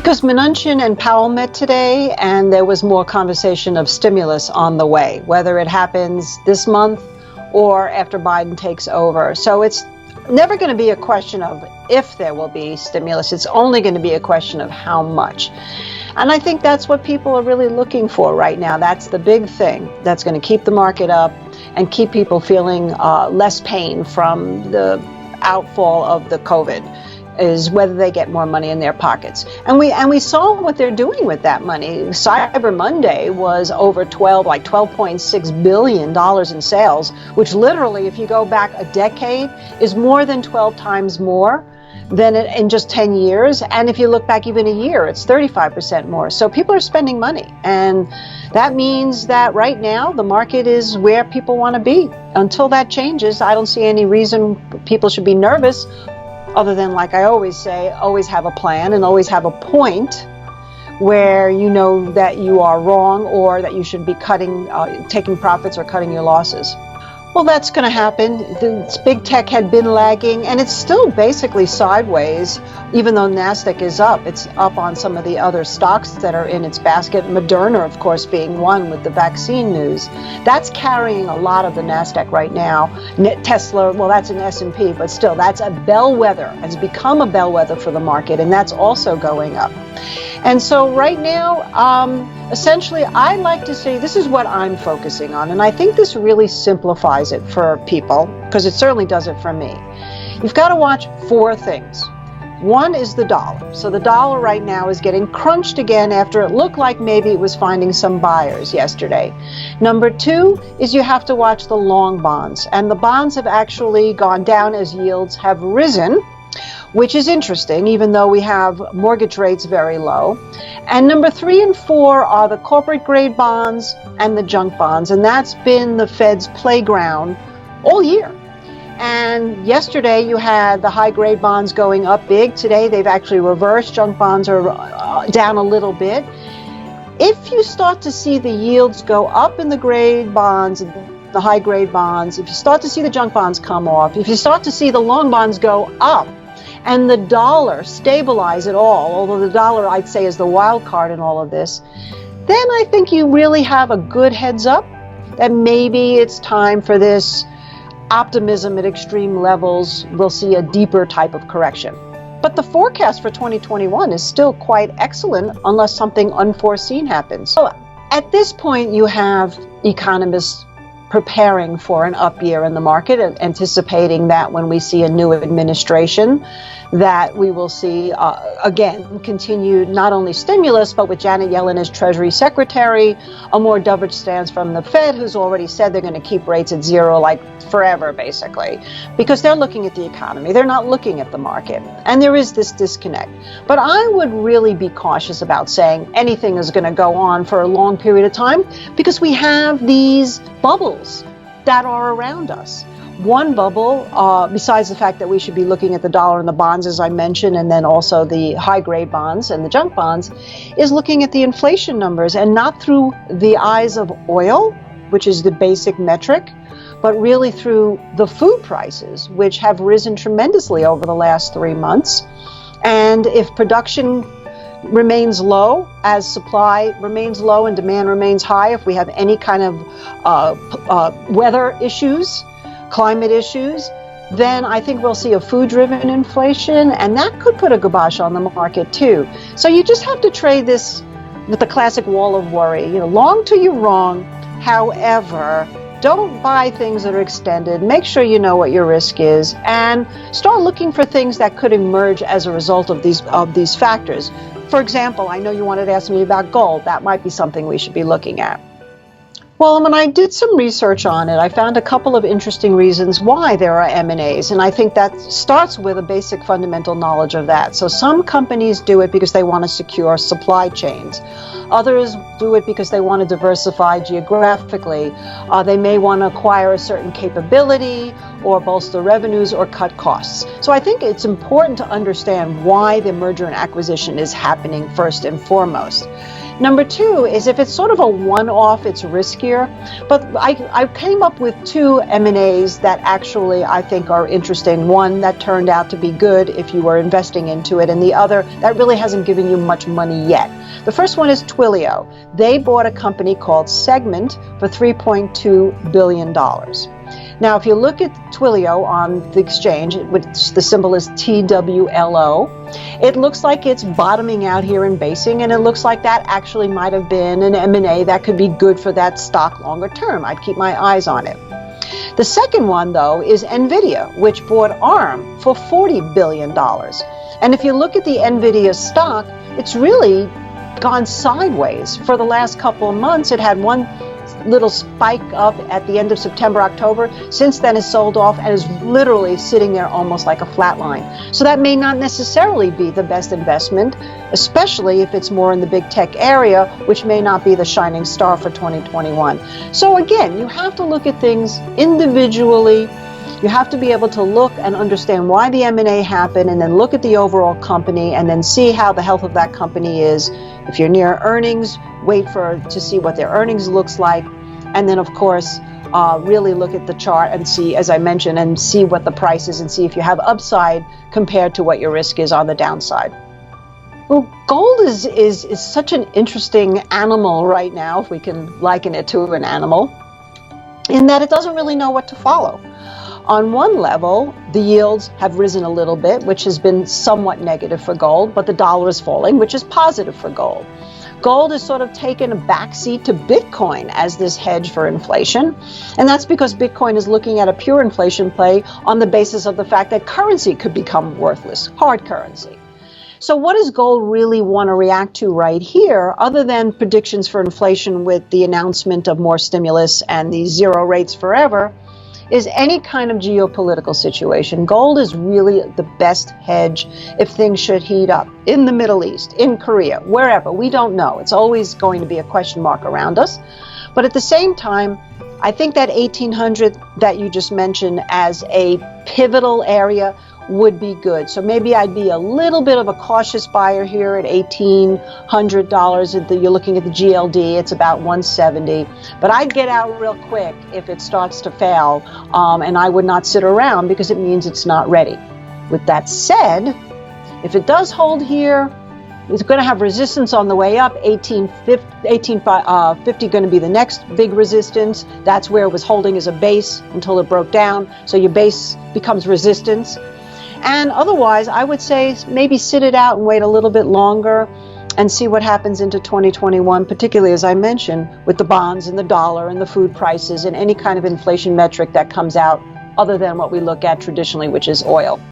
Because Mnuchin and Powell met today, and there was more conversation of stimulus on the way, whether it happens this month or after Biden takes over. So it's never going to be a question of if there will be stimulus. It's only going to be a question of how much. And I think that's what people are really looking for right now. That's the big thing that's going to keep the market up and keep people feeling less pain from the outfall of the COVID, is whether they get more money in their pockets. And we saw what they're doing with that money. Cyber Monday was over $12.6 billion in sales, which literally, if you go back a decade, is more than 12 times more than in just 10 years. And if you look back even a year, it's 35% more. So people are spending money. And that means that right now the market is where people want to be. Until that changes, I don't see any reason people should be nervous, other than, like I always say, always have a plan and always have a point where you know that you are wrong or that you should be taking profits or cutting your losses. Well, that's going to happen. The big tech had been lagging, and it's still basically sideways, even though NASDAQ is up. It's up on some of the other stocks that are in its basket, Moderna, of course, being one with the vaccine news. That's carrying a lot of the NASDAQ right now. Tesla, well, that's an S&P, but still, that's a bellwether, has become a bellwether for the market, and that's also going up. And so right now, essentially, I like to say this is what I'm focusing on, and I think this really simplifies it for people, because it certainly does it for me. You've got to watch four things. One is the dollar. So the dollar right now is getting crunched again after it looked like maybe it was finding some buyers yesterday. Number two is you have to watch the long bonds, and the bonds have actually gone down as yields have risen, which is interesting, even though we have mortgage rates very low. And number 3 and 4 are the corporate grade bonds and the junk bonds. And that's been the Fed's playground all year. And yesterday you had the high grade bonds going up big. Today they've actually reversed. Junk bonds are down a little bit. If you start to see the yields go up in the grade bonds, the high grade bonds, if you start to see the junk bonds come off, if you start to see the long bonds go up, and the dollar stabilize at all, although the dollar, I'd say, is the wild card in all of this, then I think you really have a good heads up that maybe it's time for this optimism at extreme levels. We'll see a deeper type of correction. But the forecast for 2021 is still quite excellent unless something unforeseen happens. So at this point, you have economists preparing for an up year in the market and anticipating that when we see a new administration, that we will see, again, continued not only stimulus, but with Janet Yellen as Treasury Secretary, a more dovish stance from the Fed, who's already said they're going to keep rates at zero like forever, basically, because they're looking at the economy. They're not looking at the market. And there is this disconnect. But I would really be cautious about saying anything is going to go on for a long period of time, because we have these bubbles that are around us. One bubble, besides the fact that we should be looking at the dollar and the bonds, as I mentioned, and then also the high-grade bonds and the junk bonds, is looking at the inflation numbers, and not through the eyes of oil, which is the basic metric, but really through the food prices, which have risen tremendously over the last 3 months. And if production remains low, as supply remains low and demand remains high, if we have any kind of weather issues, climate issues, then I think we'll see a food-driven inflation, and that could put a kibosh on the market too. So you just have to trade this with the classic wall of worry. Long till you're wrong. However, don't buy things that are extended. Make sure you know what your risk is, and start looking for things that could emerge as a result of these factors. For example, I know you wanted to ask me about gold. That might be something we should be looking at. Well, when I did some research on it, I found a couple of interesting reasons why there are M&As, and I think that starts with a basic fundamental knowledge of that. So some companies do it because they want to secure supply chains. Others do it because they want to diversify geographically. They may want to acquire a certain capability or bolster revenues or cut costs. So I think it's important to understand why the merger and acquisition is happening first and foremost. Number two is if it's sort of a one-off, it's riskier. But I came up with two M&As that actually I think are interesting. One that turned out to be good if you were investing into it, and the other that really hasn't given you much money yet. The first one is Twilio. They bought a company called Segment for $3.2 billion. Now, if you look at Twilio on the exchange, which the symbol is TWLO, it looks like it's bottoming out here in basing, and it looks like that actually might have been an M&A that could be good for that stock longer term. I'd keep my eyes on it. The second one, though, is Nvidia, which bought ARM for $40 billion. And if you look at the Nvidia stock, it's really gone sideways. For the last couple of months, it had one little spike up at the end of September, October. Since then, it's sold off and is literally sitting there almost like a flat line. So that may not necessarily be the best investment, especially if it's more in the big tech area, which may not be the shining star for 2021. So again, you have to look at things individually. You have to be able to look and understand why the M&A happened, and then look at the overall company and then see how the health of that company is. If you're near earnings, wait to see what their earnings looks like. And then, of course, really look at the chart and see, as I mentioned, and see what the price is and see if you have upside compared to what your risk is on the downside. Well, gold is such an interesting animal right now, if we can liken it to an animal, in that it doesn't really know what to follow. On one level, the yields have risen a little bit, which has been somewhat negative for gold, but the dollar is falling, which is positive for gold. Gold has sort of taken a backseat to Bitcoin as this hedge for inflation. And that's because Bitcoin is looking at a pure inflation play on the basis of the fact that currency could become worthless, hard currency. So what does gold really want to react to right here, other than predictions for inflation with the announcement of more stimulus and the zero rates forever, is any kind of geopolitical situation. Gold is really the best hedge if things should heat up in the Middle East, in Korea, wherever. We don't know. It's always going to be a question mark around us. But at the same time, I think that 1800 that you just mentioned as a pivotal area would be good. So maybe I'd be a little bit of a cautious buyer here at $1,800. You're looking at the GLD, it's about 170. But I'd get out real quick if it starts to fail, and I would not sit around because it means it's not ready. With that said, if it does hold here, it's going to have resistance on the way up. 1850 going to be the next big resistance. That's where it was holding as a base until it broke down. So your base becomes resistance. And otherwise, I would say maybe sit it out and wait a little bit longer and see what happens into 2021, particularly, as I mentioned, with the bonds and the dollar and the food prices and any kind of inflation metric that comes out other than what we look at traditionally, which is oil.